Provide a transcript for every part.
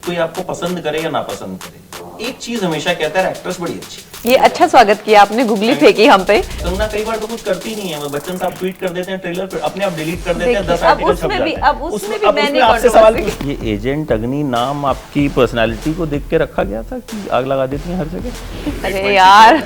कोई आपको पसंद करे या ना पसंद करे, एक चीज हमेशा कहता है, एक्ट्रेस बड़ी अच्छी। ये अच्छा स्वागत किया आपने, गुगली फेंकी हम पे। कंगना कई बार तो कुछ करती नहीं है, बच्चन साहब ट्वीट कर देते हैं, ट्रेलर पे अपने आप डिलीट कर देते हैं, 10 अब आर्टिकल छप उसमें भी जाते हैं। अब उसमें भी मैंने आपसे सवाल पूछ, ये एजेंट अग्नि नाम आपकी पर्सनालिटी को देख के रखा गया था कि आग लगा देती हैं हर जगह? अरे यार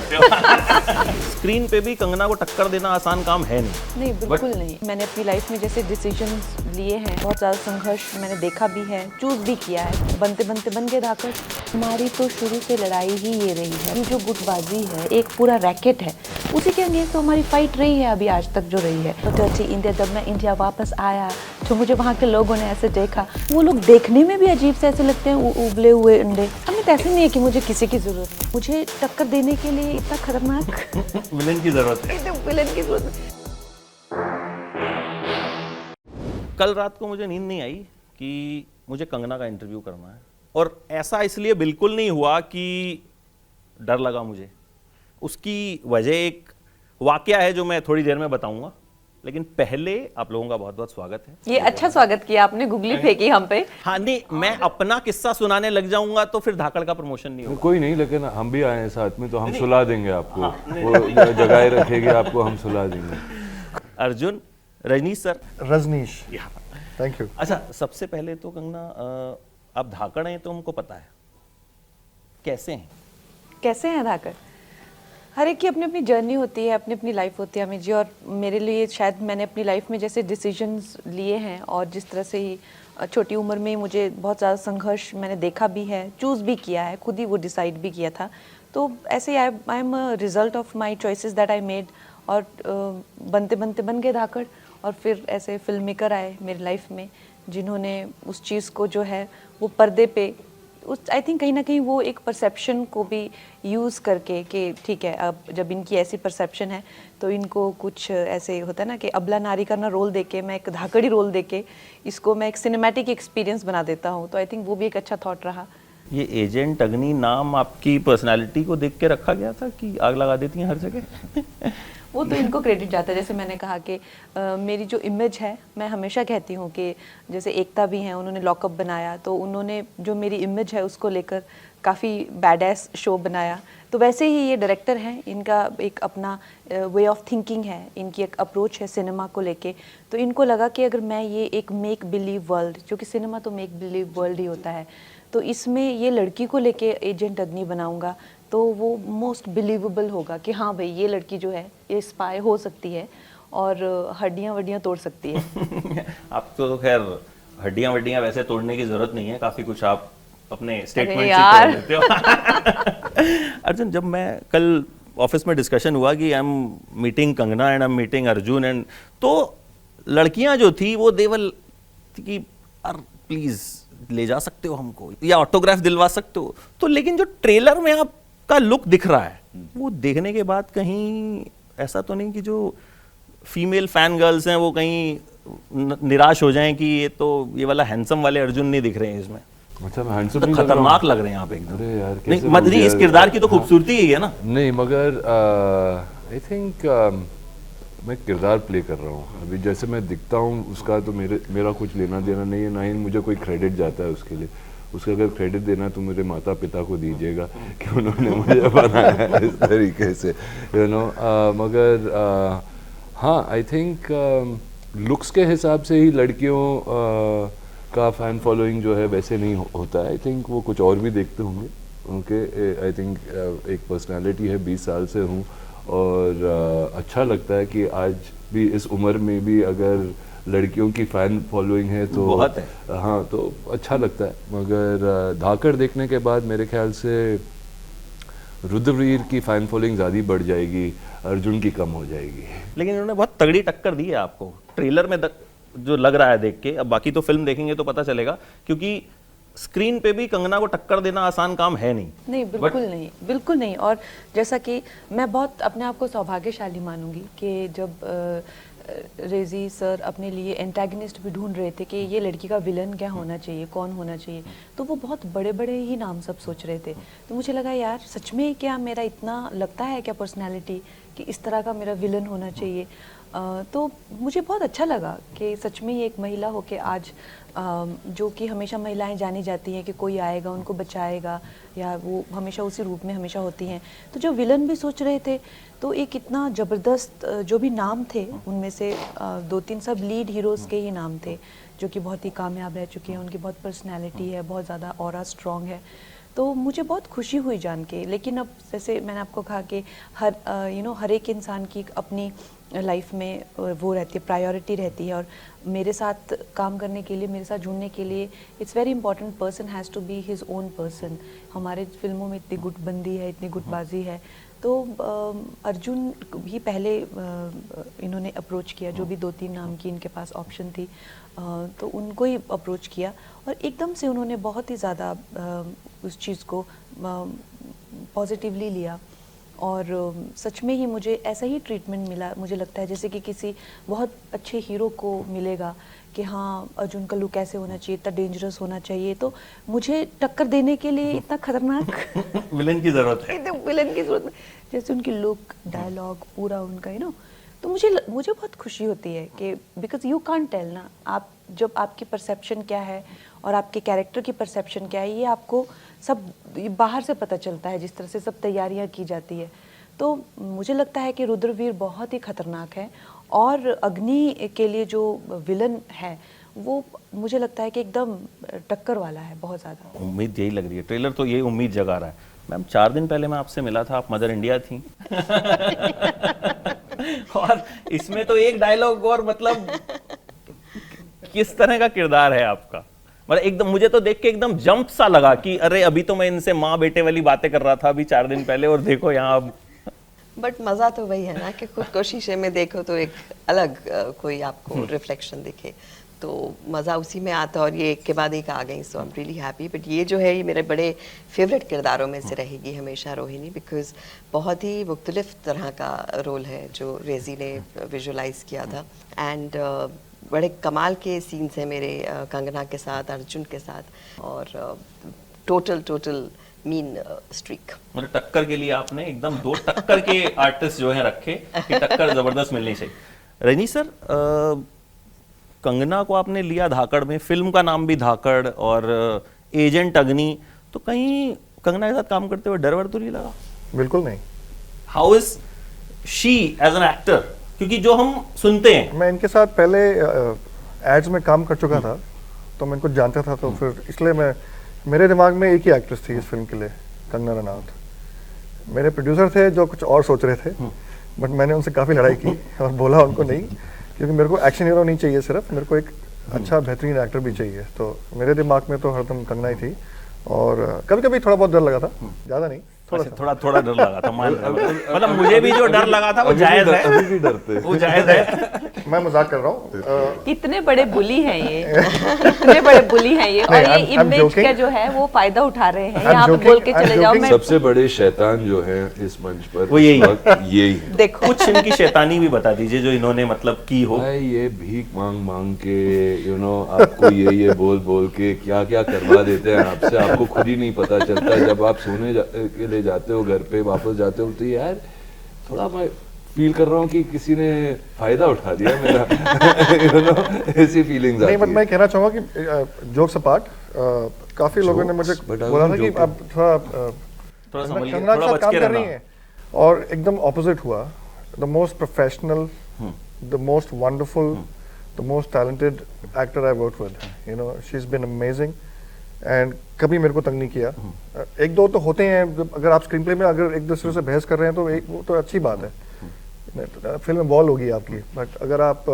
स्क्रीन पे भी कंगना को टक्कर देना आसान काम है नहीं। नहीं, बिल्कुल नहीं। मैंने अपनी लाइफ में जैसे डिसीजंस लिए हैं, बहुत ज़्यादा संघर्ष मैंने देखा भी है, चूज भी किया है, बनते बनते बन के धाकड़। हमारी तो शुरू से लड़ाई ही ये रही है, ये जो गुटबाजी है, एक पूरा रैकेट है, उसी के अगेंस्ट तो हमारी फाइट रही है अभी आज तक जो रही है। तो डर्टी इंडिया, जब मैं इंडिया वापस आया तो मुझे वहाँ के लोगों ने ऐसे देखा, वो लोग देखने में भी अजीब से ऐसे लगते हैं, उबले हुए अंडे। हमें ऐसे नहीं है कि मुझे किसी की जरूरत है, मुझे टक्कर देने के लिए इतना खतरनाक विलन की जरूरत है, विलन की जरूरत है। कल रात को मुझे नींद नहीं आई कि मुझे कंगना का इंटरव्यू करना है, और ऐसा इसलिए बिल्कुल नहीं हुआ कि डर लगा मुझे। उसकी वजह एक वाकया है जो मैं थोड़ी देर में बताऊंगा, लेकिन पहले आप लोगों का बहुत बहुत स्वागत है। ये अच्छा स्वागत किया आपने, गुगली फेंकी हम पे। हाँ नहीं, मैं अपना किस्सा सुनाने लग जाऊंगा तो फिर धाकड़ का प्रमोशन नहीं होगा। कोई नहीं, लेकिन हम भी आए हैं साथ में तो हम सुला देंगे आपको। वो जगाए रखेगी आपको, हम सुला देंगे। Arjun, Rajneesh sir. Rajneesh, thank you. अच्छा, सबसे पहले तो कंगना, आप धाकड़ हैं तो हमको पता है, कैसे हैं? कैसे हैं धाकड़? हर एक की अपनी अपनी जर्नी होती है, अपनी अपनी लाइफ होती है अमित जी। और मेरे लिए शायद मैंने अपनी लाइफ में जैसे डिसीजंस लिए हैं, और जिस तरह से ही छोटी उम्र में मुझे बहुत ज़्यादा संघर्ष मैंने देखा भी है, चूज़ भी किया है, खुद ही वो डिसाइड भी किया था। तो ऐसे ही I am a result of my choices that I made. और बनते बनते बन गए धाकड़, और फिर ऐसे फिल्म मेकर आए मेरी लाइफ में, जिन्होंने उस चीज़ को जो है वो पर्दे पे, उस आई थिंक कहीं ना कहीं वो एक परसेप्शन को भी यूज़ करके कि ठीक है, अब जब इनकी ऐसी परसेप्शन है तो इनको कुछ ऐसे होता है ना कि अबला नारी का ना रोल देके, मैं एक धाकड़ी रोल देके इसको मैं एक सिनेमैटिक एक्सपीरियंस बना देता हूँ। तो आई थिंक वो भी एक अच्छा थॉट रहा। ये एजेंट अग्नि नाम आपकी पर्सनालिटी को देख के रखा गया था कि आग लगा देती हैं हर जगह? वो तो इनको क्रेडिट जाता है। जैसे मैंने कहा कि मेरी जो इमेज है, मैं हमेशा कहती हूँ कि जैसे एकता भी हैं, उन्होंने लॉकअप बनाया, तो उन्होंने जो मेरी इमेज है उसको लेकर काफ़ी बैडएस शो बनाया। तो वैसे ही ये डायरेक्टर हैं, इनका एक अपना वे ऑफ थिंकिंग है, इनकी एक अप्रोच है सिनेमा को लेके। तो इनको लगा कि अगर मैं ये एक मेक बिलीव वर्ल्ड, जो कि सिनेमा तो मेक बिलीव वर्ल्ड ही होता है, तो इसमें ये लड़की को लेके एजेंट अग्नि बनाऊंगा तो वो मोस्ट बिलीवेबल होगा कि हाँ भाई, ये लड़की जो है ये स्पाई हो सकती है और हड्डियाँ वड्डियाँ तोड़ सकती है। आपको तो खैर हड्डियां वड्डियां वैसे तोड़ने की जरूरत नहीं है, काफी कुछ आप अपने स्टेटमेंट से यार। तोड़ देते हो। अर्जुन, जब मैं कल ऑफिस में डिस्कशन हुआ कि I am meeting Kangana and I am meeting Arjun, and तो लड़कियां जो थी वो देवल कि प्लीज ले जा सकते हो हमको, या ऑटोग्राफ दिलवा सकते हो। तो लेकिन जो ट्रेलर में आपका लुक दिख रहा है, वो देखने के बाद कहीं ऐसा तो नहीं कि जो फीमेल फैन गर्ल्स हैं वो कहीं निराश हो जाएं कि ये वाला हैंडसम वाले अर्जुन नहीं दिख रहे हैं इसमें? अच्छा, मैं हैंडसम तो नहीं खतरनाक लग रहे हैं आप एकदम। अरे यार, नहीं मतलब इस किरदार की तो खूबसूरती ही है ना। नहीं, मगर आई थिंक मैं किरदार प्ले कर रहा हूँ अभी। जैसे मैं दिखता हूँ उसका तो मेरा कुछ लेना देना नहीं है, ना ही मुझे कोई क्रेडिट जाता है उसके लिए। उसका अगर क्रेडिट देना है तो मेरे माता पिता को दीजिएगा कि उन्होंने मुझे बनाया है इस तरीके से, यू नो। मगर हाँ, आई थिंक लुक्स के हिसाब से ही लड़कियों का फ़ैन फॉलोइंग जो है वैसे नहीं होता है। आई थिंक वो कुछ और भी देखते होंगे। ओके, आई थिंक एक पर्सनालिटी है, 20 साल से हूँ, और अच्छा लगता है कि आज भी इस उम्र में भी अगर लड़कियों की फ़ैन फॉलोइंग है तो बहुत है। हाँ, तो अच्छा लगता है। मगर धाकड़ देखने के बाद मेरे ख्याल से रुद्रवीर की फ़ैन फॉलोइंग ज़्यादा बढ़ जाएगी, अर्जुन की कम हो जाएगी। लेकिन इन्होंने बहुत तगड़ी टक्कर दी है आपको ट्रेलर में जो लग रहा है देख के। अब बाकी तो फिल्म देखेंगे तो पता चलेगा, क्योंकि स्क्रीन पे भी कंगना को टक्कर देना आसान काम है नहीं। नहीं, बिल्कुल नहीं, बिल्कुल नहीं। और जैसा कि मैं बहुत अपने आप को सौभाग्यशाली मानूंगी कि जब रेजी सर अपने लिए एंटागनिस्ट भी ढूंढ रहे थे कि ये लड़की का विलन क्या होना चाहिए, कौन होना चाहिए, तो वो बहुत बड़े बड़े ही नाम सब सोच रहे थे। तो मुझे लगा यार, सच में क्या मेरा इतना लगता है क्या पर्सनालिटी कि इस तरह का मेरा विलन होना चाहिए। तो मुझे बहुत अच्छा लगा कि सच में ये एक महिला हो के आज जो कि हमेशा महिलाएं जानी जाती हैं कि कोई आएगा उनको बचाएगा या वो हमेशा उसी रूप में हमेशा होती हैं, तो जो विलन भी सोच रहे थे तो एक इतना ज़बरदस्त जो भी नाम थे उनमें से 2-3 सब लीड हीरोज़ के ही नाम थे जो कि बहुत ही कामयाब रह चुके हैं, उनकी बहुत पर्सनैलिटी है, बहुत ज़्यादा ऑरा स्ट्रॉन्ग है। तो मुझे बहुत खुशी हुई जान के। लेकिन अब जैसे मैंने आपको कहा कि हर हर एक इंसान की अपनी लाइफ में वो रहती है, प्रायोरिटी रहती है, और मेरे साथ काम करने के लिए, मेरे साथ जुड़ने के लिए it's very important person has to be his own person. हमारे फिल्मों में इतनी गुटबंदी है, इतनी गुटबाजी है, तो अर्जुन भी पहले इन्होंने अप्रोच किया, जो भी 2-3 नाम की इनके पास ऑप्शन थी, तो उनको ही अप्रोच किया और एकदम से उन्होंने बहुत ही ज़्यादा उस चीज़ को पॉजिटिवली लिया और सच में ही मुझे ऐसा ही ट्रीटमेंट मिला। मुझे लगता है जैसे कि किसी बहुत अच्छे हीरो को मिलेगा कि हाँ अर्जुन का लुक ऐसे होना चाहिए, इतना डेंजरस होना चाहिए, तो मुझे टक्कर देने के लिए इतना खतरनाक विलन की जरूरत है, विलन की जरूरत, जैसे उनकी लुक, डायलॉग, पूरा उनका तो मुझे बहुत खुशी होती है कि बिकॉज यू कांट टेल ना, आप जब आपकी परसेप्शन क्या है और आपके कैरेक्टर की परसेप्शन क्या है, ये आपको सब बाहर से पता चलता है, जिस तरह से सब तैयारियां की जाती है। तो मुझे लगता है कि रुद्रवीर बहुत ही खतरनाक है और अग्नि के लिए जो विलन है वो मुझे लगता है कि एकदम टक्कर वाला है, बहुत ज़्यादा। उम्मीद यही लग रही है, ट्रेलर तो यही उम्मीद जगा रहा है। मैम 4 दिन पहले मैं आपसे मिला था, आप मदर इंडिया थी और इसमें तो एक डायलॉग और मतलब किस तरह का किरदार है आपका, मतलब एकदम मुझे तो देख के एकदम जंप सा लगा कि अरे अभी तो मैं इनसे माँ बेटे वाली बातें कर रहा था अभी 4 दिन पहले और देखो यहाँ अब। बट मज़ा तो वही है ना कि खुद को शीशे में देखो तो एक अलग कोई आपको रिफ्लेक्शन दिखे, तो मज़ा उसी में आता है और ये एक के बाद एक आ गई। So I am really happy. But ये जो है ये मेरे बड़े फेवरेट किरदारों में से रहेगी हमेशा रोहिणी, बिकॉज बहुत ही मुख्तलिफ तरह का रोल है जो रेजी ने विजुलाइज किया था एंड बड़े कमाल के सीन्स हैं मेरे कंगना के साथ, अर्जुन के साथ और टोटल मीन स्ट्रीक। मतलब टक्कर के लिए आपने एकदम 2 टक्कर के आर्टिस्ट जो हैं रखे कि टक्कर जबरदस्त मिलनी चाहिए। रजनी सर, कंगना को आपने लिया धाकड़ में, फिल्म का नाम भी धाकड़ और एजेंट अग्नि, तो कहीं कंगना के साथ काम करते हुए डर वर तो नहीं लगा? बिल्कुल नहीं। How is she as an actor, क्योंकि जो हम सुनते हैं, मैं इनके साथ पहले एड्स में काम कर चुका था तो मैं इनको जानता था, तो फिर इसलिए मेरे दिमाग में एक ही एक्ट्रेस थी इस फिल्म के लिए, कंगना रनौत। मेरे प्रोड्यूसर थे जो कुछ और सोच रहे थे, बट मैंने उनसे काफ़ी लड़ाई की और बोला उनको नहीं, क्योंकि मेरे को एक्शन हीरो नहीं चाहिए सिर्फ, मेरे को एक अच्छा बेहतरीन एक्टर भी चाहिए। तो मेरे दिमाग में तो हरदम कंगना ही थी और कभी कभी थोड़ा बहुत डर लगा था, ज़्यादा नहीं, थोड़ा डर लगा था, मान मतलब मुझे भी जो डर लगा था वो जायज है, अभी भी डरते वो जायज है। मैं मजाक कर रहा हूँ। इतने बड़े बुली हैं ये, इतने बड़े बुली हैं ये, और ये इमेज का जो है वो फायदा उठा रहे हैं। यहाँ पे बोल के चले जाओ, मैं सबसे बड़े शैतान जो है इस मंच पर वो यही है। देखो कुछ इनकी शैतानी भी बता दीजिए जो इन्होंने मतलब की हो। भाई ये भीख मांग के आपको ये बोल के क्या करवा देते हैं आपसे, आपको खुद ही नहीं पता चलता। जब आप सोने के लिए जाते हो, घर पे वापस जाते हो, तो यार थोड़ा मैं फील कर रहा हूँ कि किसी ने फायदा उठा दिया मेरा ऐसी फीलिंग्स आती है। नहीं, बट मैं कहना चाहूँगा कि जोक्स अपार्ट, काफ़ी लोगों ने मुझे बोला था कि आप थोड़ा कंगना के साथ काम कर रही हैं, और एकदम ऑपोजिट हुआ। The most professional, the most wonderful, the most talented actor I work with, she is been amazing and कभी मेरे को तंग नहीं किया। एक दो तो होते हैं, अगर आप स्क्रीन प्ले में अगर एक दूसरे से बहस कर रहे हैं तो वो तो अच्छी बात है, फिल्म में बॉल होगी आपकी, बट अगर आप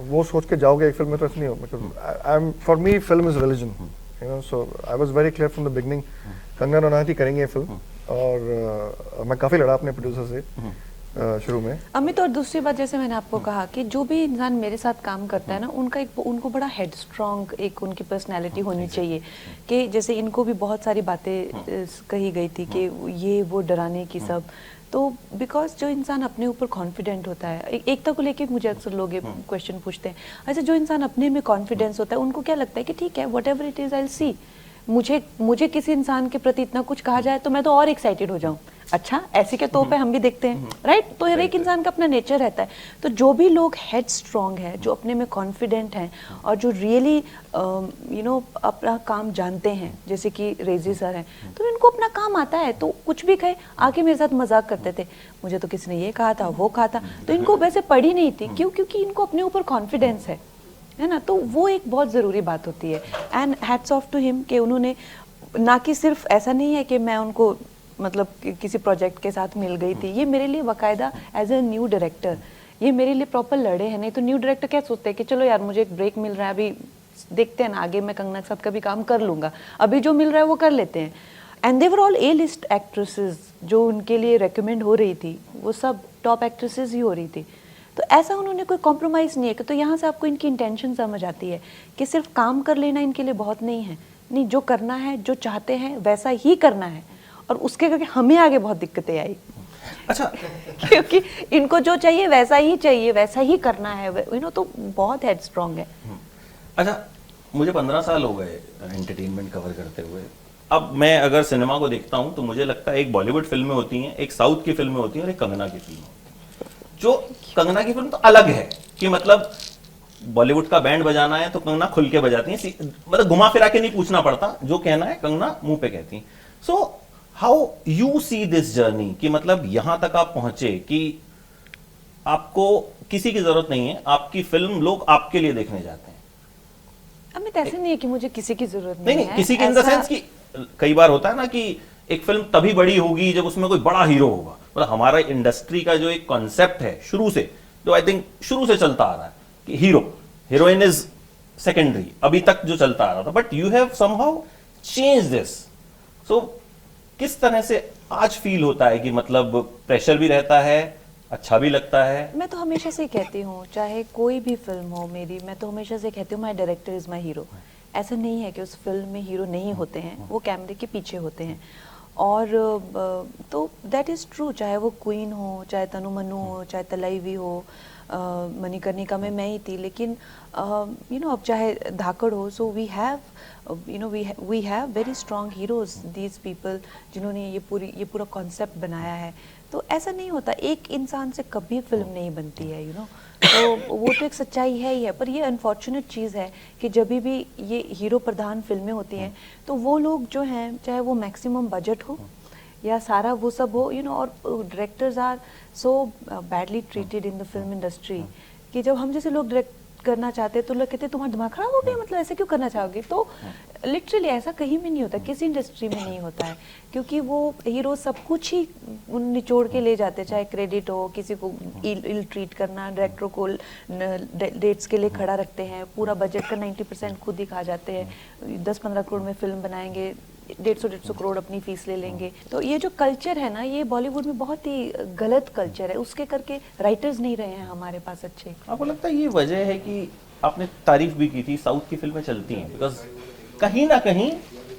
वो सोच के जाओगे एक फिल्म में तो ऐसा नहीं हो। Because for me film is religion, so I was very clear from the beginning, Kangana Ranaut ही करेंगे ये फिल्म, और मैं काफ़ी लड़ा अपने प्रोड्यूसर से शुरू में। अमित, और दूसरी बात जैसे मैंने आपको कहा कि जो भी इंसान मेरे साथ काम करता है ना, उनको बड़ा हेड स्ट्रॉन्ग एक उनकी पर्सनैलिटी होनी चाहिए। कि जैसे इनको भी बहुत सारी बातें कही गई थी कि ये वो डराने की सब, तो बिकॉज जो इंसान अपने ऊपर कॉन्फिडेंट होता है, एकता को लेके मुझे अक्सर लोग क्वेश्चन पूछते हैं, अच्छा जो इंसान अपने में कॉन्फिडेंस होता है उनको क्या लगता है कि ठीक है what ever it is I will see, मुझे किसी इंसान के प्रति इतना कुछ कहा जाए तो मैं तो और एक्साइटेड हो जाऊं। अच्छा ऐसी के तौर पे हम भी देखते हैं, राइट? तो हर एक इंसान का अपना नेचर रहता है। तो जो भी लोग हेड स्ट्रॉन्ग है, जो अपने में कॉन्फिडेंट हैं और जो रियली अपना काम जानते हैं, जैसे कि रेजी सर हैं, तो इनको अपना काम आता है, तो कुछ भी कहे आके मेरे साथ मजाक करते थे, मुझे तो किसी ने ये कहा था, वो कहा था, तो इनको वैसे पड़ी नहीं थी। क्यों? क्योंकि इनको अपने ऊपर कॉन्फिडेंस है ना? तो वो एक बहुत ज़रूरी बात होती है। And hats off to him कि उन्होंने ना कि सिर्फ ऐसा नहीं है कि मैं उनको मतलब किसी प्रोजेक्ट के साथ मिल गई थी, ये मेरे लिए बाकायदा एज ए न्यू डायरेक्टर ये मेरे लिए प्रॉपर लड़े हैं। नहीं तो न्यू डायरेक्टर क्या सोचते हैं कि चलो यार मुझे एक ब्रेक मिल रहा है, अभी देखते हैं ना आगे मैं कंगना के साथ कभी काम कर लूँगा, अभी जो मिल रहा है वो कर लेते हैं। And they're all A list actresses जो उनके लिए रिकमेंड हो रही थी, वो सब टॉप एक्ट्रेसेस ही हो रही थी। तो ऐसा उन्होंने कोई कॉम्प्रोमाइज़ नहीं है कि, तो यहाँ से आपको इनकी इंटेंशन समझ आती है कि सिर्फ काम कर लेना इनके लिए बहुत नहीं है, नहीं जो करना है, जो चाहते हैं वैसा ही करना है। और उसके करके हमें आगे बहुत दिक्कतें आई। अच्छा क्योंकि इनको जो चाहिए वैसा ही चाहिए, वैसा ही करना है, तो बहुत हेड स्ट्रॉन्ग है। अच्छा, मुझे 15 साल हो गए एंटरटेनमेंट कवर करते हुए। अब मैं अगर सिनेमा को देखता हूं तो मुझे लगता है एक बॉलीवुड फिल्में होती हैं, एक साउथ की फिल्में होती हैं और एक कंगना की फिल्म होती है। जो कंगना की फिल्म तो अलग है कि मतलब बॉलीवुड का बैंड बजाना है तो कंगना खुल के बजाती है, मतलब घुमा फिरा के नहीं पूछना पड़ता, जो कहना है कंगना मुंह पे कहती है। So how you see this journey कि मतलब यहां तक आप पहुंचे कि आपको किसी की जरूरत नहीं है, आपकी फिल्म लोग आपके लिए देखने जाते हैं। अमित ऐसे नहीं है कि मुझे किसी की जरूरत नहीं है, किसी के इन द सेंस कि कई बार होता है ना कि एक फिल्म तभी बड़ी होगी जब उसमें कोई बड़ा हीरो होगा। मतलब हमारा इंडस्ट्री का जो एक कॉन्सेप्ट है शुरू से, जो आई थिंक शुरू से चलता आ रहा है कि हीरो हीरोइन इज सेकेंडरी, अभी तक जो चलता आ रहा था, but you have somehow change this. So किस तरह से आज फील होता है कि मतलब प्रेशर भी रहता है, अच्छा भी लगता है? मैं तो हमेशा से कहती हूँ, चाहे कोई भी फिल्म हो मेरी, मैं तो हमेशा से कहती हूँ my director is my hero. ऐसा नहीं है कि उस फिल्म में हीरो नहीं होते हैं, वो कैमरे के पीछे होते हैं। और तो दैट इज़ ट्रू, चाहे वो क्वीन हो, चाहे तनु मनु हो, चाहे तलैवी हो, मणिकर्णिका में मैं ही थी, लेकिन अब चाहे धाकड़ हो। So we have we have very strong heroes, these people जिन्होंने ये पूरा कॉन्सेप्ट बनाया है। तो ऐसा नहीं होता, एक इंसान से कभी फिल्म नहीं बनती है, तो वो तो एक सच्चाई है ही है। पर ये अनफॉर्चुनेट चीज़ है कि जब भी ये हीरो प्रधान फिल्में होती हैं तो वो लोग जो हैं, चाहे वो मैक्सिमम बजट हो या सारा वो सब हो, और directors are so badly treated in the film industry कि जब हम जैसे लोग डायरेक्ट करना चाहते हैं तो लोग कहते हैं तुम्हारा दिमाग खराब हो गया, मतलब ऐसे क्यों करना चाहोगे? तो लिटरली ऐसा कहीं भी नहीं होता, किसी इंडस्ट्री में नहीं होता है, क्योंकि वो हीरो सब कुछ ही निचोड़ के ले जाते हैं, चाहे क्रेडिट हो, किसी को इल ट्रीट करना, डायरेक्टर को डेट्स के लिए खड़ा रखते हैं, पूरा बजट का 90% खुद ही खा जाते हैं, 10-15 करोड़ में फिल्म बनाएंगे, 150-150 करोड़ अपनी फीस ले लेंगे। तो ये जो कल्चर है ना, ये बॉलीवुड में बहुत ही गलत कल्चर है, उसके करके राइटर्स नहीं रहे हैं हमारे पास अच्छे। आपको लगता है ये वजह है कि आपने तारीफ भी की थी साउथ की फिल्में चलती हैं बिकॉज कहीं ना कहीं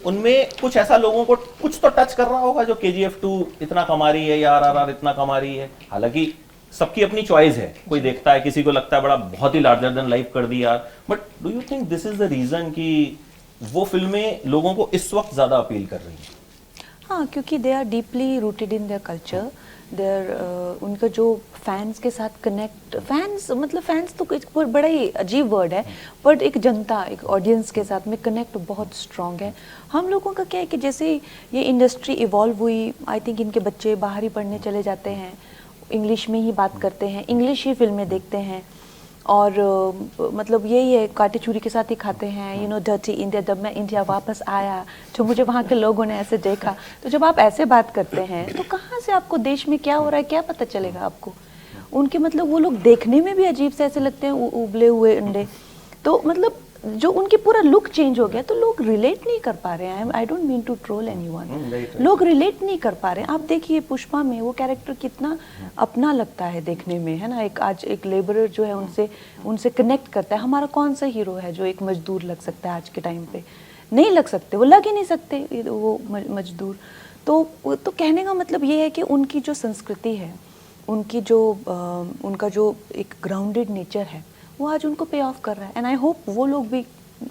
उनमें कुछ ऐसा लोगों को कुछ तो टच कर रहा होगा जो KGF 2 इतना कमा रही है या RRR इतना कमा रही है। हालांकि सबकी अपनी चॉइस है, कोई देखता है, किसी को लगता है बड़ा बहुत ही लार्जर देन लाइफ कर दी यार, but do you think this is the reason कि वो फिल्में लोगों को इस वक्त ज्यादा अपील कर रही हैं? हाँ, क्योंकि they are deeply rooted in their culture, there उनका जो फैंस के साथ कनेक्ट, फैंस तो एक बड़ा ही अजीब वर्ड है, बट एक जनता, एक ऑडियंस के साथ में कनेक्ट बहुत स्ट्रॉन्ग है। हम लोगों का क्या है कि जैसे ये इंडस्ट्री इवॉल्व हुई, आई थिंक इनके बच्चे बाहर ही पढ़ने चले जाते हैं, इंग्लिश में ही बात करते हैं, इंग्लिश ही फिल्में देखते हैं, और मतलब यही है, काटे चूरी के साथ ही खाते हैं, डर्टी इंडिया। जब मैं इंडिया वापस आया तो मुझे वहाँ के लोगों ने ऐसे देखा, तो जब आप ऐसे बात करते हैं तो कहाँ से आपको देश में क्या हो रहा है क्या पता चलेगा आपको? उनके मतलब वो लोग देखने में भी अजीब से ऐसे लगते हैं, उबले हुए अंडे। तो मतलब जो उनकी पूरा लुक चेंज हो गया, तो लोग रिलेट नहीं कर पा रहे हैं। I don't mean to troll anyone, लोग रिलेट नहीं कर पा रहे हैं। आप देखिए पुष्पा में वो कैरेक्टर कितना अपना लगता है देखने में, है ना? आज एक लेबरर जो है उनसे कनेक्ट करता है। हमारा कौन सा हीरो है जो एक मजदूर लग सकता है आज के टाइम पे? नहीं लग सकते, वो लग ही नहीं सकते वो मजदूर। तो कहने का मतलब ये है कि उनकी जो संस्कृति है, उनका जो एक ग्राउंडेड नेचर है, वो आज उनको पे ऑफ कर रहा है। एंड आई होप वो लोग भी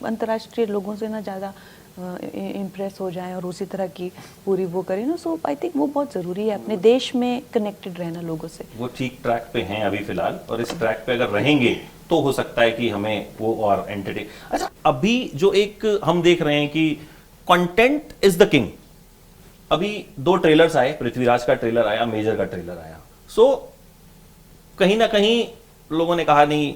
अंतर्राष्ट्रीय लोगों से ना ज़्यादा इम्प्रेस हो जाएं और उसी तरह की पूरी वो करें ना। सो आई थिंक वो बहुत ज़रूरी है अपने देश में कनेक्टेड रहना लोगों से। वो ठीक ट्रैक पे हैं अभी फिलहाल, और इस ट्रैक पे अगर रहेंगे तो हो सकता है कि हमें वो और एंटरटेन। अच्छा, अभी जो एक हम देख रहे हैं कि कंटेंट इज द किंग। अभी 2 ट्रेलर्स आए, पृथ्वीराज का ट्रेलर आया, मेजर का ट्रेलर आया। सो कहीं ना कहीं लोगों ने कहा नहीं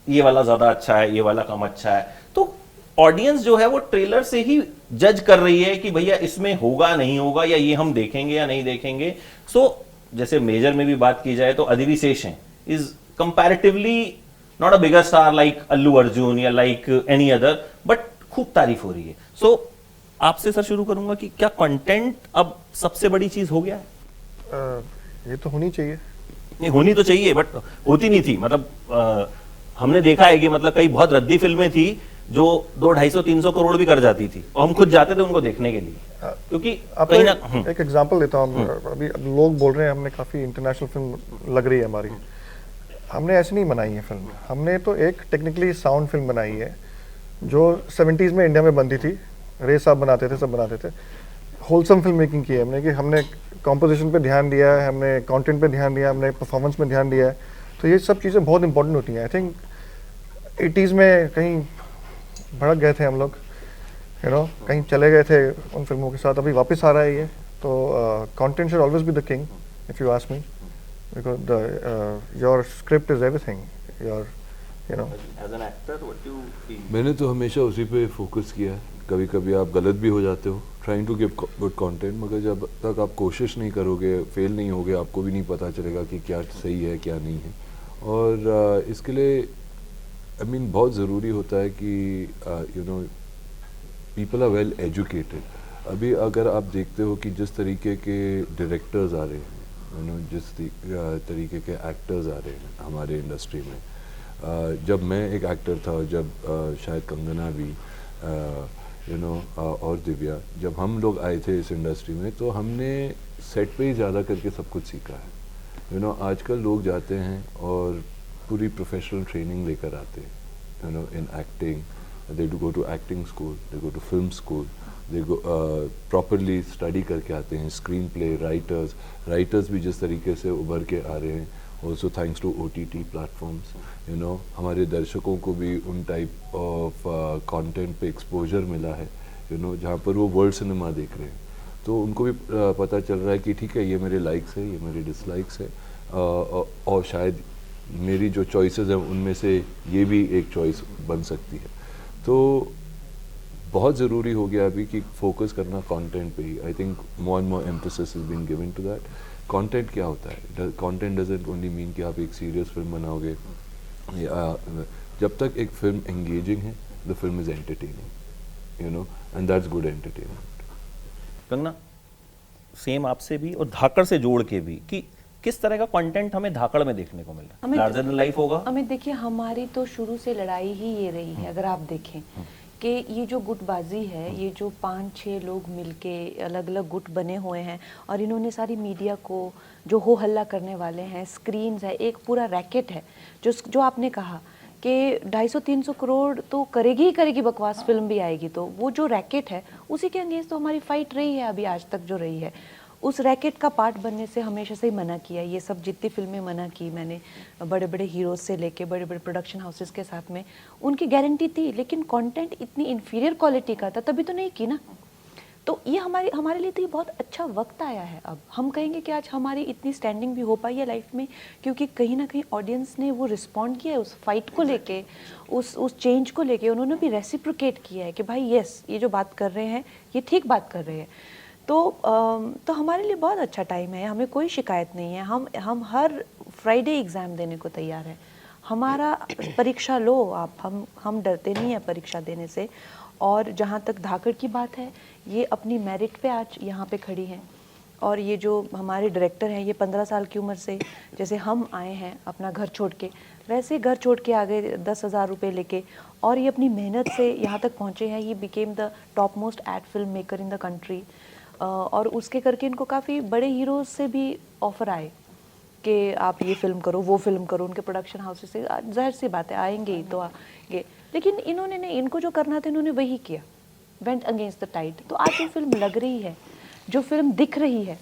ये वाला ज्यादा अच्छा है, ये वाला कम अच्छा है। तो ऑडियंस जो है वो ट्रेलर से ही जज कर रही है कि भैया इसमें होगा नहीं होगा, या ये हम देखेंगे या नहीं देखेंगे। सो जैसे मेजर में भी बात की जाए तो Aditi Seshan is comparatively not a bigger star like Allu Arjun या लाइक एनी अदर, बट खूब तारीफ हो रही है। सो आपसे सर शुरू करूंगा कि क्या कंटेंट अब सबसे बड़ी चीज हो गया है? ये तो होनी चाहिए। नहीं, होनी तो चाहिए बट होती नहीं थी। मतलब हमने देखा है कि मतलब कई बहुत रद्दी फिल्में थी जो 200-250-300 करोड़ भी कर जाती थी, और हम खुद जाते थे उनको देखने के लिए, क्योंकि आपको कहीं ना एक एग्जांपल देता हूँ। अभी लोग बोल रहे हैं हमने काफ़ी इंटरनेशनल फिल्म लग रही है हमारी। हमने ऐसे नहीं बनाई है फिल्म, हमने तो एक टेक्निकली साउंड फिल्म बनाई है जो 70s में इंडिया में बनती थी। रे साहब बनाते थे, सब बनाते थे। होलसम फिल्म मेकिंग की है हमने, कि हमने कॉम्पोजिशन पे ध्यान दिया है, हमने कंटेंट पे ध्यान दिया, हमने परफॉर्मेंस पे ध्यान दिया है। तो ये सब चीज़ें बहुत इंपॉर्टेंट होती हैं। आई थिंक 80s में कहीं भड़क गए थे हम लोग, कहीं चले गए थे उन फिल्मों के साथ। अभी वापस आ रहा है ये, तो content should always be the king if you ask me, because your script is everything. Your as an actor what you feel? मैंने तो हमेशा उसी पे फोकस किया है। कभी कभी आप गलत भी हो जाते हो trying to give good content, मगर जब तक आप कोशिश नहीं करोगे, फेल नहीं होगे, आपको भी नहीं पता चलेगा कि क्या सही है क्या नहीं है। और इसके लिए आई मीन बहुत ज़रूरी होता है कि पीपल आर वेल एजुकेटेड। अभी अगर आप देखते हो कि जिस तरीके के डायरेक्टर्स आ रहे हैं, जिस तरीके के एक्टर्स आ रहे हैं हमारे इंडस्ट्री में, जब मैं एक एक्टर था, जब शायद कंगना भी और दिव्या, जब हम लोग आए थे इस इंडस्ट्री में, तो हमने सेट पे ही ज़्यादा करके सब कुछ सीखा है। आजकल लोग जाते हैं और पूरी प्रोफेशनल ट्रेनिंग लेकर आते हैं, in acting. They go to acting school, they go to film school, they go properly study करके आते हैं। स्क्रीन प्ले राइटर्स भी जिस तरीके से उभर के आ रहे हैं, also thanks to OTT platforms. हमारे दर्शकों को भी उन टाइप ऑफ कंटेंट पे एक्सपोजर मिला है, जहाँ पर वो वर्ल्ड सिनेमा देख रहे हैं। तो उनको भी पता चल रहा है कि ठीक है, ये मेरे लाइक्स है, ये मेरे डिसलाइक्स है, और शायद मेरी जो चॉइसेस हैं उनमें से ये भी एक चॉइस बन सकती है। तो बहुत ज़रूरी हो गया अभी कि फोकस करना कंटेंट पे ही। I think more and more emphasis is being given to that. Content क्या होता है? कंटेंट डजंट ओनली मीन कि आप एक सीरियस फिल्म बनाओगे। जब तक एक फिल्म एंगेजिंग है, the film is entertaining, and that's good entertainment. Kangana, same आपसे भी और धाकड़ से जोड़ के भी, कि किस तरह का कंटेंट हमें धाकड़ में देखने को मिल रहा है? लार्जर देन लाइफ होगा? हमें देखिए, हमारी तो शुरू से लड़ाई ही ये रही है। अगर आप देखें कि ये जो गुटबाजी है, ये जो 5-6 लोग मिलके अलग अलग गुट बने हुए हैं, और इन्होंने सारी मीडिया को जो हो हल्ला करने वाले हैं, स्क्रीन्स है, एक पूरा रैकेट है। जो आपने कहा कि 250-300 करोड़ तो करेगी ही करेगी, बकवास फिल्म भी आएगी, तो वो जो रैकेट है उसी के अगेंस्ट तो हमारी फाइट रही है अभी आज तक जो रही है। उस रैकेट का पार्ट बनने से हमेशा से ही मना किया। ये सब जितनी फिल्में मना की मैंने, बड़े बड़े हीरोज से लेके बड़े बड़े प्रोडक्शन हाउसेस के साथ में, उनकी गारंटी थी, लेकिन कंटेंट इतनी इन्फीरियर क्वालिटी का था तभी तो नहीं की ना। तो ये हमारे लिए तो ये बहुत अच्छा वक्त आया है। अब हम कहेंगे कि आज हमारी इतनी स्टैंडिंग भी हो पाई है लाइफ में, क्योंकि कहीं ना कहीं ऑडियंस ने वो रिस्पॉन्ड किया है उस फाइट को लेके, उस चेंज को लेके। उन्होंने भी रेसिप्रोकेट किया है कि भाई यस, ये जो बात कर रहे हैं ये ठीक बात कर रहे हैं। तो हमारे लिए बहुत अच्छा टाइम है, हमें कोई शिकायत नहीं है। हम हर फ्राइडे एग्ज़ाम देने को तैयार हैं। हमारा परीक्षा लो आप, हम डरते नहीं हैं परीक्षा देने से। और जहाँ तक धाकड़ की बात है, ये अपनी मेरिट पे आज यहाँ पे खड़ी हैं। और ये जो हमारे डायरेक्टर हैं, ये 15 साल की उम्र से, जैसे हम आए हैं अपना घर छोड़ के, वैसे घर छोड़ के आ गए 10,000 रुपये लेके, और ये अपनी मेहनत से यहाँ तक पहुँचे हैं। ये became the top most ad film maker in the country. और उसके करके इनको काफ़ी बड़े हीरोज से भी ऑफ़र आए कि आप ये फिल्म करो, वो फिल्म करो। उनके प्रोडक्शन हाउसेस से जाहिर सी बात है आएंगे ही तो आएंगे, लेकिन इन्होंने नहीं, इनको जो करना था इन्होंने वही किया। Went against the tide. तो आज जो फिल्म लग रही है, जो फिल्म दिख रही है,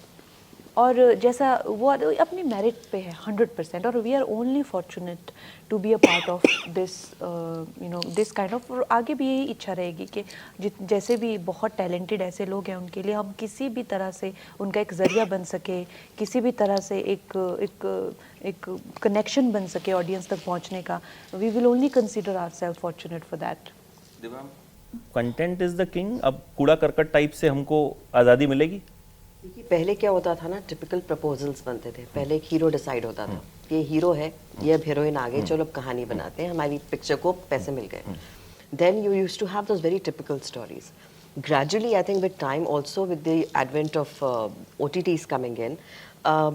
और जैसा वो अपनी मेरिट पे है 100%, और we are only fortunate to be a part of this this kind of. और आगे भी यही इच्छा रहेगी कि जैसे भी बहुत टैलेंटेड ऐसे लोग हैं, उनके लिए हम किसी भी तरह से उनका एक जरिया बन सके, किसी भी तरह से एक कनेक्शन बन सके ऑडियंस तक पहुंचने का। We will only consider ourselves fortunate for that. Content is the king. अब कूड़ा करकट टाइप से हमको आज़ादी मिलेगी। देखिए पहले क्या होता था ना, टिपिकल प्रपोजल्स बनते थे। पहले एक हीरो डिसाइड होता था, ये हीरो है, ये अब हीरोइन आ गई, चलो अब कहानी बनाते हैं, हमारी पिक्चर को पैसे मिल गए। Then you used to have those very typical stories. Gradually, I think with time also, with the advent of OTTs coming in,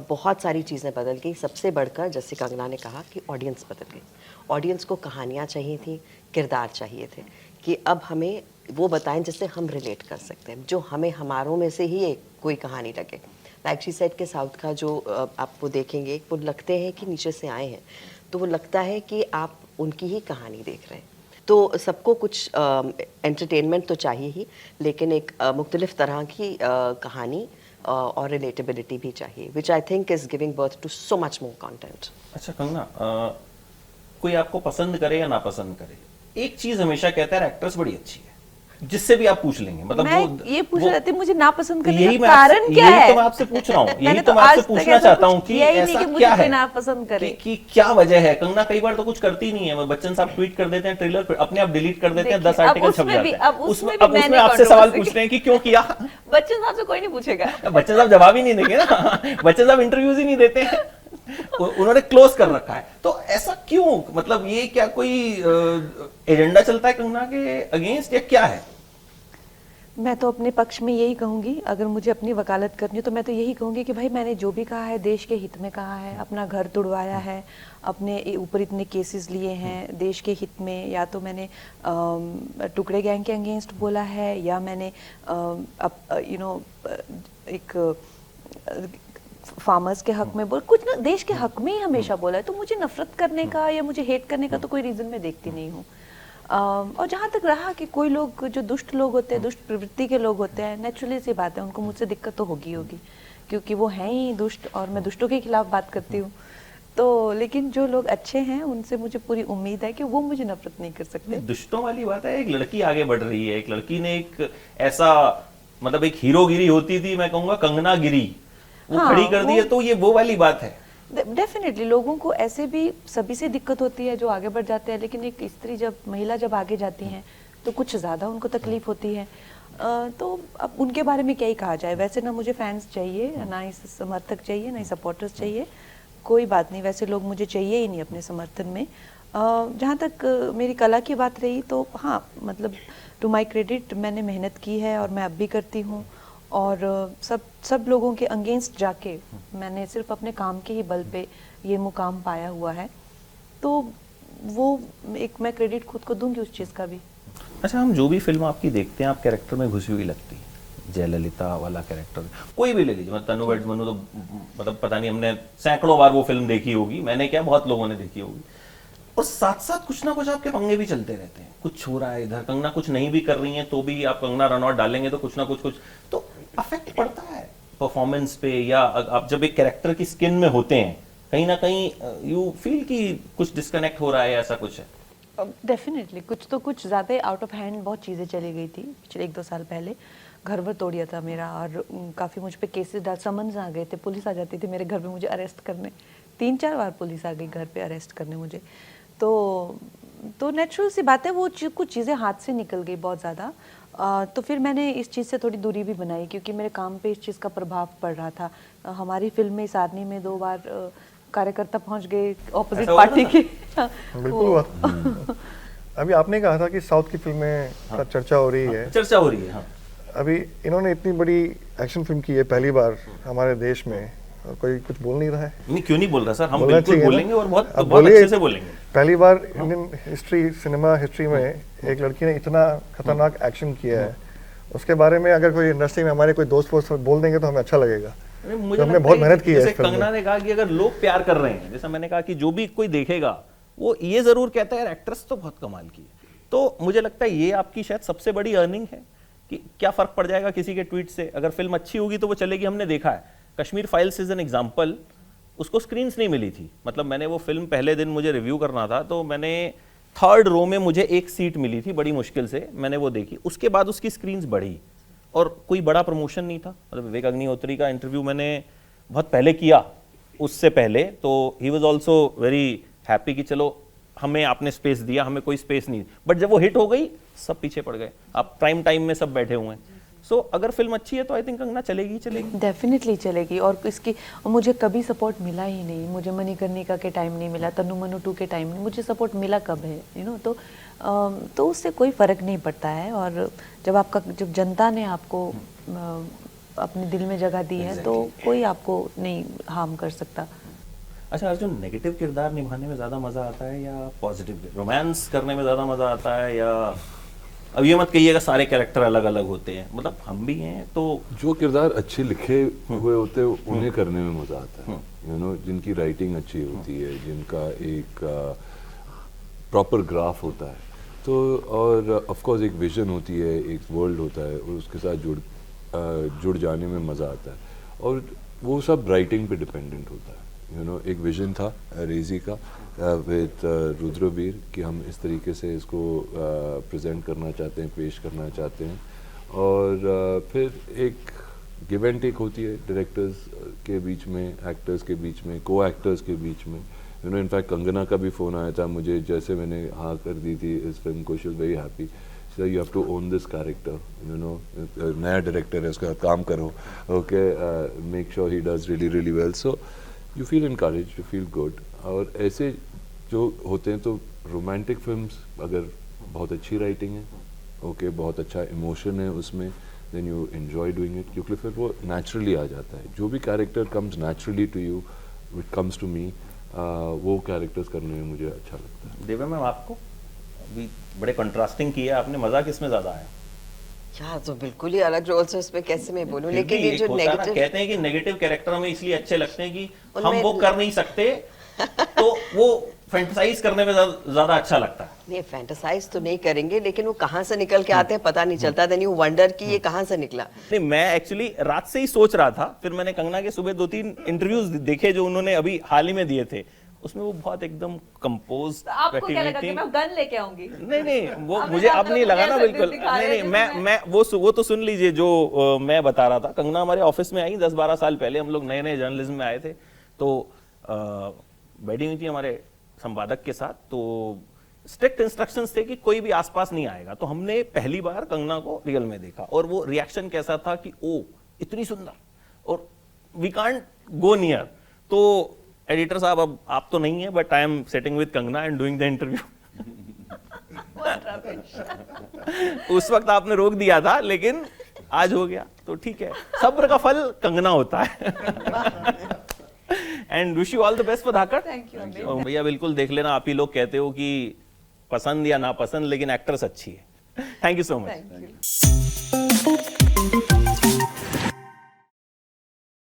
बहुत सारी चीज़ें बदल गई। सबसे बढ़कर जैसे कंगना ने कहा कि ऑडियंस बदल गई। ऑडियंस को कहानियाँ चाहिए थी, किरदार चाहिए थे कि अब हमें वो बताएं जिससे हम रिलेट कर सकते हैं, जो हमें हमारों में से ही एक कोई कहानी लगे। लाइक शी सेड के साउथ का जो आप वो देखेंगे, वो लगते हैं कि नीचे से आए हैं, तो वो लगता है कि आप उनकी ही कहानी देख रहे हैं। तो सबको कुछ एंटरटेनमेंट तो चाहिए ही, लेकिन एक मुख्तलिफ तरह की कहानी और रिलेटेबिलिटी भी चाहिए, which I think is giving birth to so much more content. अच्छा कंगना, कोई आपको पसंद करे या ना पसंद करे, एक चीज हमेशा कहता है एक्ट्रेस बड़ी अच्छी है, जिससे भी आप पूछ लेंगे। मतलब मैं ये पूछ रही थी मुझे नापसंद करने यही का कारण क्या है? यही तो मैं आपसे पूछ रहा हूँ, यही तो मैं आपसे पूछना चाहता हूँ कि ऐसा क्या है नापसंद करे कि क्या वजह है। कंगना कई बार तो कुछ करती नहीं है, बच्चन साहब ट्वीट कर देते हैं, ट्रेलर पे अपने आप डिलीट कर देते हैं, 10 आर्टिकल छप जाते हैं। अब उसमें आपसे सवाल पूछ रहे हैं कि क्यों किया। बच्चन साहब से कोई नहीं पूछेगा, बच्चन साहब जवाब ही नहीं देंगे ना, बच्चन साहब इंटरव्यूज ही नहीं देते हैं, उन्होंने क्लोज कर रखा है। तो ऐसा क्यों, मतलब ये क्या कोई एजेंडा चलता है कंगना के अगेंस्ट या क्या है? मैं तो अपने पक्ष में यही कहूंगी, अगर मुझे अपनी वकालत करनी हो तो मैं तो यही कहूंगी कि भाई मैंने जो भी कहा है देश के हित में कहा है, अपना घर तुड़वाया है, अपने ऊपर इतने केसेस लिए हैं देश के हित में, या तो मैंने टुकड़े गैंग के अगेंस्ट बोला है, या मैंने एक फार्मर्स के हक में बोल, कुछ ना देश के हक में ही हमेशा बोला है। तो मुझे नफरत करने का या मुझे हेट करने का तो कोई रीज़न मैं देखती नहीं हूँ। और जहाँ तक रहा कि कोई लोग जो दुष्ट लोग होते हैं, दुष्ट प्रवृत्ति के लोग होते हैं, नेचुरली सी बात है, उनको मुझसे दिक्कत तो होगी क्योंकि वो हैं ही दुष्ट और मैं दुष्टों के खिलाफ बात करती हूँ। तो लेकिन जो लोग अच्छे हैं उनसे मुझे पूरी उम्मीद है कि वो मुझे नफरत नहीं कर सकते। दुष्टों वाली बात है, एक लड़की आगे बढ़ रही है, एक लड़की ने एक ऐसा मतलब एक हीरोगिरी होती थी, मैं कहूँगा कंगना गिरी, वो खड़ी कर दी है, तो ये वो वाली बात है। डेफिनेटली लोगों को ऐसे भी सभी से दिक्कत होती है जो आगे बढ़ जाते हैं, लेकिन एक स्त्री महिला जब आगे जाती हैं तो कुछ ज़्यादा उनको तकलीफ होती है। तो अब उनके बारे में क्या ही कहा जाए। वैसे ना मुझे फैंस चाहिए, ना ही समर्थक चाहिए, ना ही सपोर्टर्स चाहिए, कोई बात नहीं, वैसे लोग मुझे चाहिए ही नहीं अपने समर्थन में। जहाँ तक मेरी कला की बात रही तो हाँ, मतलब टू माई क्रेडिट मैंने मेहनत की है और मैं अब भी करती हूँ, और सब लोगों के अगेंस्ट जाके मैंने सिर्फ अपने काम के ही बल पे ये मुकाम पाया हुआ है, तो वो एक मैं क्रेडिट खुद को दूंगी उस चीज़ का भी। अच्छा, हम जो भी फिल्म आपकी देखते हैं आप कैरेक्टर में घुसी हुई लगती है। जयललिता वाला कैरेक्टर कोई भी ले लीजिए, मतलब तनु वेड्स मनु तो मतलब पता नहीं, हमने सैकड़ों बार वो फिल्म देखी होगी, मैंने क्या बहुत लोगों ने देखी होगी, और साथ साथ कुछ ना कुछ आपके पंगे भी चलते रहते हैं। कुछ हो रहा है इधर, कंगना कुछ नहीं भी कर रही हैं तो भी आप कंगना रनआउट डालेंगे तो कुछ ना कुछ तो अफेक्ट पड़ता है परफॉर्मेंस पे, या आप जब एक कैरेक्टर की स्किन में होते हैं कहीं ना कहीं यू फील कि कुछ डिस्कनेक्ट हो रहा है, ऐसा कुछ है? डेफिनेटली कुछ ज़्यादा आउट ऑफ हैंड बहुत चीज़ें चली गई थी पिछले 1-2 साल पहले। घर वर तोड़ दिया था मेरा, और काफ़ी मुझ पे केसेस समन्स आ गए थे, पुलिस आ जाती थी मेरे घर पे मुझे अरेस्ट करने, 3-4 बार पुलिस आ गई घर पे अरेस्ट करने मुझे। तो नेचुरल सी बात है, वो कुछ चीज़ें हाथ से निकल गई बहुत ज़्यादा। तो फिर मैंने इस चीज़ से थोड़ी दूरी भी बनाई, क्योंकि मेरे काम पे इस चीज़ का प्रभाव पड़ रहा था। हमारी फिल्म में सारनी में 2 बार कार्यकर्ता पहुंच गए ऑपोजिट पार्टी के। बिल्कुल हुआ। अभी आपने कहा था कि साउथ की फिल्में का चर्चा हो रही है, चर्चा हो रही है। हाँ, अभी इन्होंने इतनी बड़ी एक्शन फिल्म की है पहली बार हमारे देश में, और कोई कुछ बोल नहीं रहा है। नहीं, क्यों नहीं बोल रहा सर, हम बिल्कुल बोलेंगे और बहुत अच्छे से बोलेंगे। पहली बार इंडियन हिस्ट्री, सिनेमा हिस्ट्री में एक लड़की ने इतना खतरनाक एक्शन किया है, उसके बारे में अगर कोई इंडस्ट्री में हमारे कोई दोस्त बोल देंगे तो हमें अच्छा लगेगा। मुझे हमने बहुत मेहनत की है। जैसे कंगना ने कहा कि अगर लोग प्यार कर रहे हैं, जैसा मैंने कहा कि जो भी कोई देखेगा वो ये जरूर कहता है यार एक्ट्रेस तो बहुत कमाल की है। तो मुझे लगता है ये आपकी शायद सबसे बड़ी अर्निंग है कि क्या फर्क पड़ जाएगा किसी के ट्वीट से, अगर फिल्म अच्छी होगी तो वो चलेगी। हमने देखा है, Kashmir files is an example, उसको स्क्रीन्स नहीं मिली थी। मतलब मैंने वो फिल्म पहले दिन मुझे रिव्यू करना था, तो मैंने 3rd रो में मुझे एक सीट मिली थी, बड़ी मुश्किल से मैंने वो देखी। उसके बाद उसकी स्क्रीन्स बढ़ी और कोई बड़ा प्रमोशन नहीं था। मतलब विवेक अग्निहोत्री का इंटरव्यू मैंने बहुत पहले किया, उससे पहले, तो he was also very happy कि चलो हमें आपने स्पेस दिया, हमें कोई स्पेस नहीं। बट जब वो हिट हो गई सब पीछे पड़ गए, आप प्राइम टाइम में सब बैठे हुए हैं। सो अगर फिल्म अच्छी है तो आई थिंक कंगना चलेगी ही चलेगी, डेफिनेटली चलेगी। और इसकी मुझे कभी सपोर्ट मिला ही नहीं, मुझे मणिकर्णिका के टाइम नहीं मिला, तन्नू मनु 2 के टाइम मुझे सपोर्ट मिला कब है, यू नो। तो उससे कोई फ़र्क नहीं पड़ता है। और जब जनता ने आपको अपने दिल में जगह दी है तो कोई आपको नहीं हार्म कर सकता। अच्छा अर्जुन, नेगेटिव किरदार निभाने में ज़्यादा मज़ा आता है या पॉजिटिव? रोमांस करने में ज़्यादा मज़ा आता है या, अब ये मत कहिएगा सारे कैरेक्टर अलग अलग होते हैं, मतलब हम भी हैं तो जो किरदार अच्छे लिखे हुए होते हैं उन्हें करने में मजा आता है, यू नो, जिनकी राइटिंग अच्छी होती है, जिनका एक प्रॉपर ग्राफ होता है, तो और ऑफ कोर्स एक विजन होती है, एक वर्ल्ड होता है, और उसके साथ जुड़ जाने में मज़ा आता है। और वो सब राइटिंग पे डिपेंडेंट होता है, यू नो। एक विजन था रेजी का विद रुद्रवीर कि हम इस तरीके से इसको प्रेजेंट करना चाहते हैं, पेश करना चाहते हैं, और फिर एक गिव एंड टेक होती है डायरेक्टर्स के बीच में, एक्टर्स के बीच में, को एक्टर्स के बीच में, यू नो। इनफैक्ट कंगना का भी फ़ोन आया था मुझे जैसे मैंने हाँ कर दी थी इस फिल्म को, she was very happy, so you have to own this character, you know, नया डायरेक्टर है, उसका काम करो, okay, make sure he does really really well, so you feel encourage, you feel good. और ऐसे जो होते हैं, तो रोमांटिक फिल्म्स अगर बहुत अच्छी राइटिंग है, ओके, बहुत अच्छा इमोशन है उसमें, then you enjoy doing it, क्योंकि फिर वो नेचुरली आ जाता है। जो भी character comes naturally to you, it comes to me, वो कैरेक्टर्स करने में मुझे अच्छा लगता है। देवा मैम, आपको अभी बड़े कंट्रास्टिंग किया आपने, मज़ा किसमें ज़्यादा आया? यार तो बिल्कुल ही अलग रोल्स है उसमें, कैसे मैं बोलूं, लेकिन ये जो नेगेटिव कहते हैं कि नेगेटिव कैरेक्टर हमें इसलिए अच्छे लगते हैं कि हम वो कर नहीं सकते, तो वो फैंटेसाइज करने में ज्यादा अच्छा लगता है। नहीं, फैंटेसाइज तो नहीं करेंगे, लेकिन वो कहाँ से निकल के आते हैं पता नहीं चलता, देन यू वंडर कि ये कहाँ से निकला। नहीं, मैं एक्चुअली रात से ही सोच रहा था, फिर मैंने कंगना के सुबह 2-3 इंटरव्यूज देखे जो उन्होंने अभी हाल ही में दिए थे, उसमें वो बहुत एकदम कंपोज, आपको क्या लगा कि मैं गन लेके आऊंगी? नहीं, वो मुझे अब नहीं लगा ना, बिल्कुल नहीं, मैं वो तो सुन लीजिए जो मैं बता रहा था। कंगना हमारे ऑफिस में आई 10-12 साल पहले, हम लोग नए नए जर्नलिज्म में आए थे, तो बैठी हुई थी हमारे संपादक के साथ, तो स्ट्रिक्ट इंस्ट्रक्शंस थे कि कोई भी आसपास नहीं आएगा। तो हमने पहली बार कंगना को रियल में देखा, और वो रिएक्शन कैसा था कि ओ इतनी सुंदर, और वी कांट गो नियर। तो एडिटर साहब, अब आप तो नहीं है, but I am sitting with Kangana and doing the interview. उस वक्त आपने रोक दिया था, लेकिन आज हो गया, तो ठीक है, सब्र का फल कंगना होता है। And wish you all the best for Dhakad. Thank you भैया, बिल्कुल देख लेना, आप ही लोग कहते हो कि पसंद या ना पसंद, लेकिन एक्ट्रेस अच्छी है। Thank you so much. Thank you.